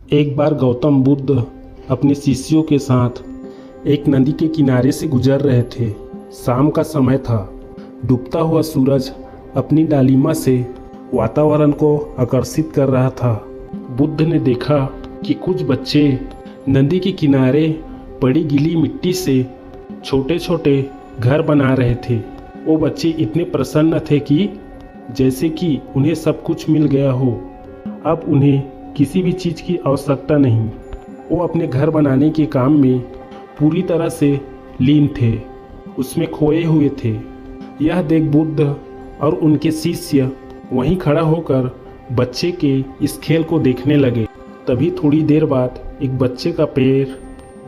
एक बार गौतम बुद्ध अपने शिष्यों के साथ एक नदी के किनारे से गुजर रहे थे। शाम का समय था। डूबता हुआ सूरज अपनी लालिमा से वातावरण को आकर्षित कर रहा था। बुद्ध ने देखा कि कुछ बच्चे नदी के किनारे पड़ी गीली मिट्टी से छोटे छोटे घर बना रहे थे। वो बच्चे इतने प्रसन्न थे कि जैसे कि उन्हें सब कुछ मिल गया हो। अब उन्हें किसी भी चीज़ की आवश्यकता नहीं। वो अपने घर बनाने के काम में पूरी तरह से लीन थे, उसमें खोए हुए थे। यह देख बुद्ध और उनके शिष्य वहीं खड़ा होकर बच्चे के इस खेल को देखने लगे। तभी थोड़ी देर बाद एक बच्चे का पैर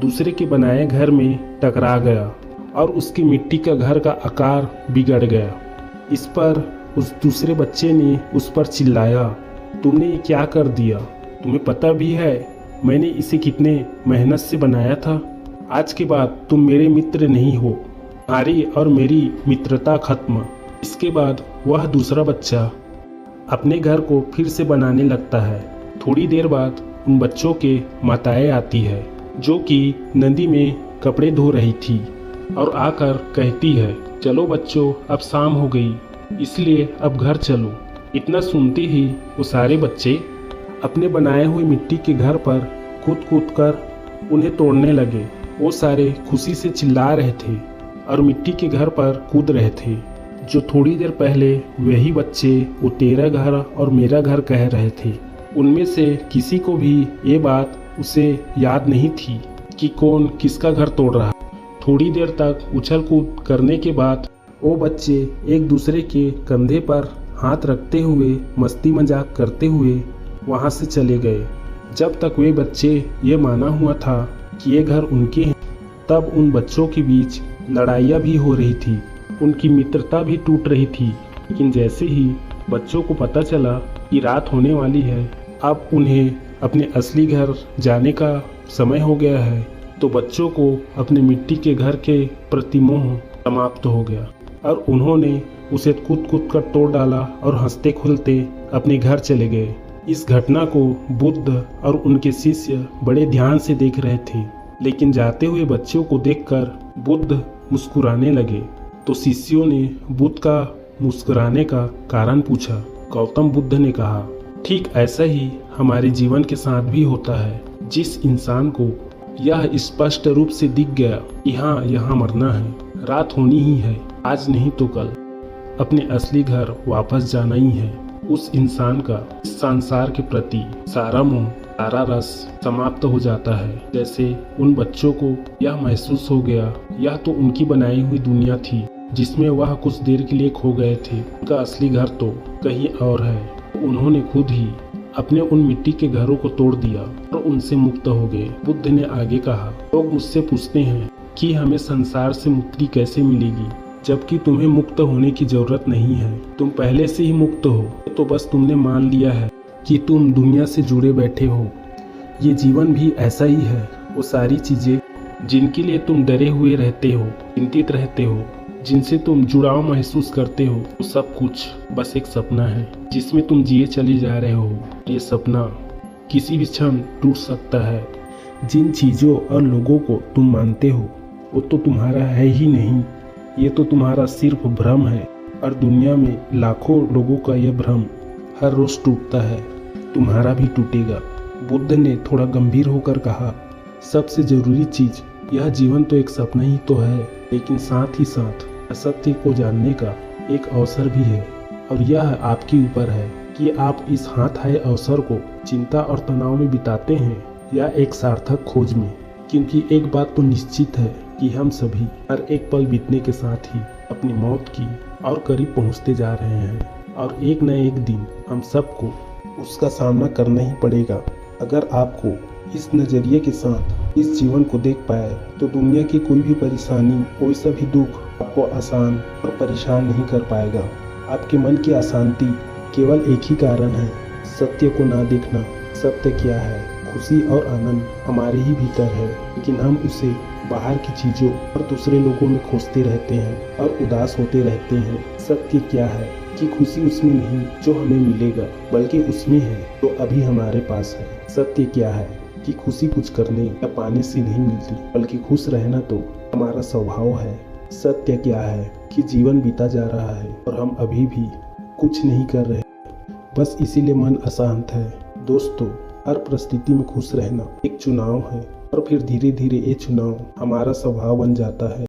दूसरे के बनाए घर में टकरा गया और उसकी मिट्टी का घर का आकार बिगड़ गया। इस पर उस दूसरे बच्चे ने उस पर चिल्लाया, तुमने ये क्या कर दिया? तुम्हें पता भी है मैंने इसे कितने मेहनत से बनाया था। आज के बाद तुम मेरे मित्र नहीं हो। तुम्हारी और मेरी मित्रता खत्म। इसके बाद वह दूसरा बच्चा अपने घर को फिर से बनाने लगता है। थोड़ी देर बाद उन बच्चों के माताएं आती है जो कि नदी में कपड़े धो रही थी और आकर कहती है, चलो बच्चों, अब शाम हो गई, इसलिए अब घर चलो। इतना सुनते ही वो सारे बच्चे अपने बनाए हुए मिट्टी के घर पर कूद कूद कर उन्हें तोड़ने लगे। वो सारे खुशी से चिल्ला रहे थे और मिट्टी के घर पर कूद रहे थे। जो थोड़ी देर पहले वही बच्चे वो तेरा घर और मेरा घर कह रहे थे। उनमें से किसी को भी ये बात उसे याद नहीं थी कि कौन किसका घर तोड़ रहा। थोड़ी देर तक उछल कूद करने के बाद वो बच्चे एक दूसरे के कंधे पर हाथ रखते हुए मस्ती मजाक करते हुए वहाँ से चले गए। जब तक वे बच्चे ये माना हुआ था कि ये घर उनके हैं, तब उन बच्चों के बीच लड़ाइयाँ भी हो रही थी, उनकी मित्रता भी टूट रही थी। लेकिन जैसे ही बच्चों को पता चला कि रात होने वाली है, अब उन्हें अपने असली घर जाने का समय हो गया है, तो बच्चों को अपने मिट्टी के घर के प्रति मोह समाप्त हो गया और उन्होंने उसे कूद कूद कर तोड़ डाला और हंसते खुलते अपने घर चले गए। इस घटना को बुद्ध और उनके शिष्य बड़े ध्यान से देख रहे थे, लेकिन जाते हुए बच्चों को देखकर बुद्ध मुस्कुराने लगे। तो शिष्यों ने बुद्ध का मुस्कुराने का कारण पूछा। गौतम बुद्ध ने कहा, ठीक ऐसा ही हमारे जीवन के साथ भी होता है। जिस इंसान को यह स्पष्ट रूप से दिख गया कि हाँ, यहाँ मरना है, रात होनी ही है, आज नहीं तो कल अपने असली घर वापस जाना ही है, उस इंसान का इस संसार के प्रति सारा मोह, सारा रस समाप्त हो जाता है। जैसे उन बच्चों को यह महसूस हो गया, यह तो उनकी बनाई हुई दुनिया थी जिसमें वह कुछ देर के लिए खो गए थे। उनका असली घर तो कहीं और है। उन्होंने खुद ही अपने उन मिट्टी के घरों को तोड़ दिया और उनसे मुक्त हो गए। बुद्ध ने आगे कहा, लोग मुझसे पूछते हैं कि हमें संसार से मुक्ति कैसे मिलेगी, जबकि तुम्हें मुक्त होने की जरूरत नहीं है। तुम पहले से ही मुक्त हो, तो बस तुमने मान लिया है कि तुम दुनिया से जुड़े बैठे हो। ये जीवन भी ऐसा ही है। वो सारी चीजें जिनके लिए तुम डरे हुए रहते हो, चिंतित रहते हो, जिनसे तुम जुड़ाव महसूस करते हो, वो सब कुछ बस एक सपना है जिसमें तुम जिए चले जा रहे हो। ये सपना किसी भी क्षण टूट सकता है। जिन चीजों और लोगों को तुम मानते हो वो तो तुम्हारा है ही नहीं, ये तो तुम्हारा सिर्फ भ्रम है। और दुनिया में लाखों लोगों का यह भ्रम हर रोज टूटता है, तुम्हारा भी टूटेगा। बुद्ध ने थोड़ा गंभीर होकर कहा, सबसे जरूरी चीज, यह जीवन तो एक सपना ही तो है, लेकिन साथ ही साथ असत्य को जानने का एक अवसर भी है। और यह आपके ऊपर है कि आप इस हाथ आए अवसर को चिंता और तनाव में बिताते हैं या एक सार्थक खोज में। क्योंकि एक बात तो निश्चित है कि हम सभी हर एक पल बीतने के साथ ही अपनी मौत की और करीब पहुंचते जा रहे हैं और एक न एक दिन हम सबको उसका सामना करना ही पड़ेगा। अगर आपको इस नज़रिए के साथ इस जीवन को देख पाए तो दुनिया की कोई भी परेशानी, कोई सा भी दुख आपको आसान और परेशान नहीं कर पाएगा। आपके मन की अशांति केवल एक ही कारण है, सत्य को ना देखना। सत्य क्या है? खुशी और आनंद हमारे ही भीतर है, लेकिन हम उसे बाहर की चीज़ों और दूसरे लोगों में खोजते रहते हैं और उदास होते रहते हैं। सत्य क्या है कि कि खुशी उसमें नहीं जो हमें मिलेगा, बल्कि उसमें है जो अभी हमारे पास है। सत्य क्या है कि खुशी कुछ करने या पाने से नहीं मिलती, बल्कि खुश रहना तो हमारा स्वभाव है। सत्य क्या है कि जीवन बीता जा रहा है और हम अभी भी कुछ नहीं कर रहे, बस इसीलिए मन अशांत है। दोस्तों, हर परिस्थिति में खुश रहना एक चुनाव है और फिर धीरे धीरे ये चुनाव हमारा स्वभाव बन जाता है।